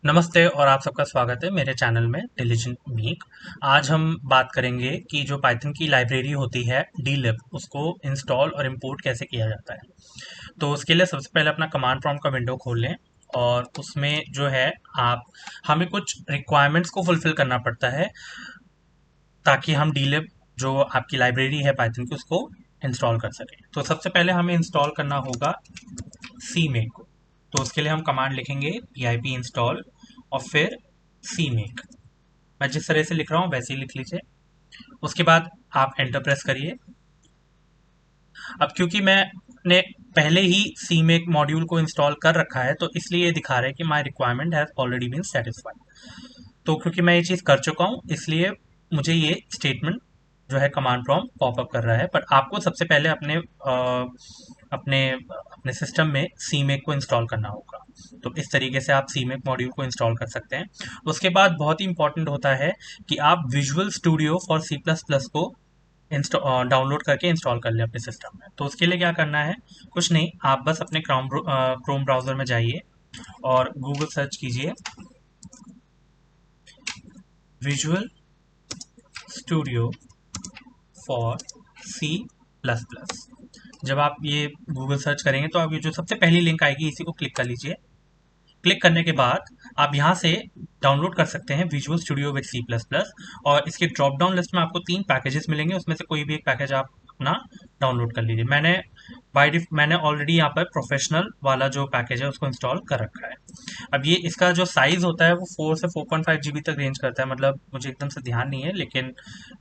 नमस्ते और आप सबका स्वागत है मेरे चैनल में डिलीजेंट मीक। आज हम बात करेंगे कि जो पाइथन की लाइब्रेरी होती है dlib उसको इंस्टॉल और इंपोर्ट कैसे किया जाता है। तो उसके लिए सबसे पहले अपना कमांड प्रॉम्प्ट का विंडो खोल लें और उसमें जो है आप हमें कुछ रिक्वायरमेंट्स को फुलफिल करना पड़ता है ताकि हम dlib जो आपकी लाइब्रेरी है पाइथन की उसको इंस्टॉल कर सकें। तो सबसे पहले हमें इंस्टॉल करना होगा CMake को। तो उसके लिए हम कमांड लिखेंगे pip इंस्टॉल और फिर CMake। मैं जिस तरह से लिख रहा हूँ वैसे ही लिख लीजिए। उसके बाद आप एंटर प्रेस करिए। अब क्योंकि मैंने पहले ही CMake मॉड्यूल को इंस्टॉल कर रखा है तो इसलिए ये दिखा रहा है कि my requirement has already been satisfied. तो क्योंकि मैं ये चीज़ कर चुका हूँ इसलिए मुझे ये स्टेटमेंट जो है कमांड प्रॉम्प्ट पॉपअप कर रहा है। पर आपको सबसे पहले अपने अपने सिस्टम में CMake को इंस्टॉल करना होगा। तो इस तरीके से आप CMake मॉड्यूल को इंस्टॉल कर सकते हैं। उसके बाद बहुत ही इंपॉर्टेंट होता है कि आप विजुअल स्टूडियो फॉर C++ को डाउनलोड करके इंस्टॉल कर लें अपने सिस्टम में। तो उसके लिए क्या करना है, कुछ नहीं, आप बस अपने क्रोम ब्राउज़र में जाइए और गूगल सर्च कीजिए विजुअल स्टूडियो फॉर C++। जब आप ये गूगल सर्च करेंगे तो आप ये जो सबसे पहली लिंक आएगी इसी को क्लिक कर लीजिए। क्लिक करने के बाद आप यहाँ से डाउनलोड कर सकते हैं विजुअल स्टूडियो विद C++। और इसके ड्रॉप डाउन लिस्ट में आपको 3 पैकेजेस मिलेंगे, उसमें से कोई भी एक पैकेज आप अपना डाउनलोड कर लीजिए। मैंने ऑलरेडी यहाँ पर प्रोफेशनल वाला जो पैकेज है उसको इंस्टॉल कर रखा है। अब ये इसका जो साइज़ होता है वो 4 से 4.5 GB तक रेंज करता है। मतलब मुझे एकदम से ध्यान नहीं है लेकिन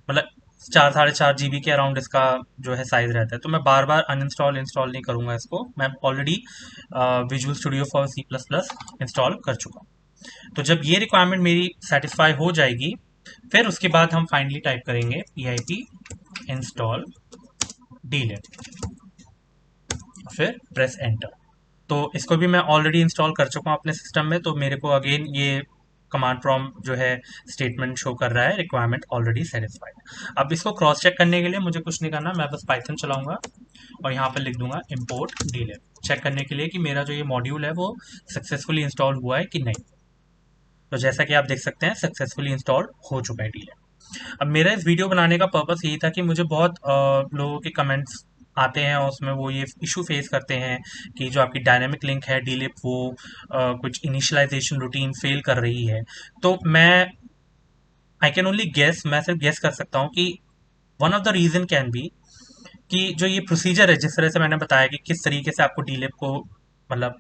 मतलब 4 साढ़े 4 GB के अराउंड इसका जो है साइज़ रहता है। तो मैं बार बार अनइंस्टॉल इंस्टॉल नहीं करूँगा इसको। मैं already visual studio for C++ install कर चुका हूँ। तो जब ये रिक्वायरमेंट मेरी सेटिस्फाई हो जाएगी फिर उसके बाद हम फाइनली टाइप करेंगे pip इंस्टॉल dlib, फिर प्रेस एंटर। तो इसको भी मैं ऑलरेडी इंस्टॉल कर चुका हूँ अपने सिस्टम में, तो मेरे को अगेन ये कमांड प्रॉम्प्ट जो है स्टेटमेंट शो कर रहा है रिक्वायरमेंट ऑलरेडी सेटिस्फाइड। अब इसको क्रॉस चेक करने के लिए मुझे कुछ नहीं करना, मैं बस पाइथन चलाऊंगा और यहाँ पर लिख दूंगा import dlib, चेक करने के लिए कि मेरा जो ये मॉड्यूल है वो सक्सेसफुली इंस्टॉल हुआ है कि नहीं। तो जैसा कि आप देख सकते हैं सक्सेसफुली इंस्टॉल हो चुका है dlib। अब मेरा इस वीडियो बनाने का पर्पस यही था कि मुझे बहुत लोगों के कमेंट्स आते हैं और उसमें वो ये इशू फेस करते हैं कि जो आपकी डायनामिक लिंक है dlib वो कुछ इनिशियलाइजेशन रूटीन फेल कर रही है। तो आई कैन ओनली गेस, मैं सिर्फ गेस कर सकता हूँ कि one of the reason can be कि जो ये प्रोसीजर है जिस तरह से मैंने बताया कि किस तरीके से आपको dlib को मतलब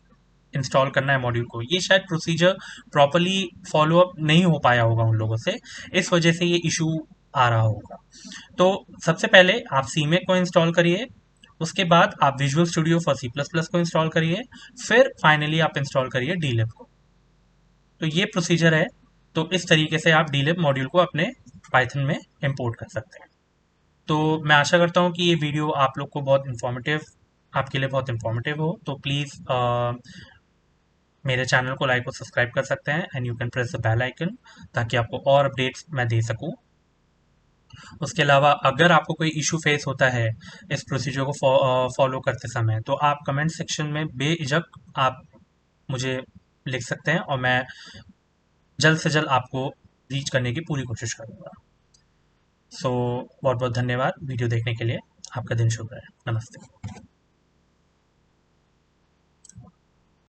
इंस्टॉल करना है मॉड्यूल को, ये शायद प्रोसीजर प्रॉपरली फॉलो अप नहीं हो पाया होगा उन लोगों से, इस वजह से ये इशू आ रहा होगा। तो सबसे पहले आप CMake को इंस्टॉल करिए, उसके बाद आप विजुअल स्टूडियो फॉर C++ को इंस्टॉल करिए, फिर फाइनली आप इंस्टॉल करिए dlib को। तो ये प्रोसीजर है। तो इस तरीके से आप dlib मॉड्यूल को अपने पाइथन में इंपोर्ट कर सकते हैं। तो मैं आशा करता हूँ कि ये वीडियो आप लोग को बहुत इन्फॉर्मेटिव, आपके लिए बहुत इन्फॉर्मेटिव हो। तो प्लीज़ मेरे चैनल को लाइक और सब्सक्राइब कर सकते हैं and you can press the bell icon ताकि आपको और अपडेट्स मैं दे सकूं। उसके अलावा अगर आपको कोई इशू फेस होता है इस प्रोसीजर को फॉलो करते समय तो आप कमेंट सेक्शन में बेझिझक आप मुझे लिख सकते हैं और मैं जल्द से जल्द आपको रीच करने की पूरी कोशिश करूँगा। सो बहुत बहुत धन्यवाद वीडियो देखने के लिए। आपका दिन शुभ रहे। नमस्ते।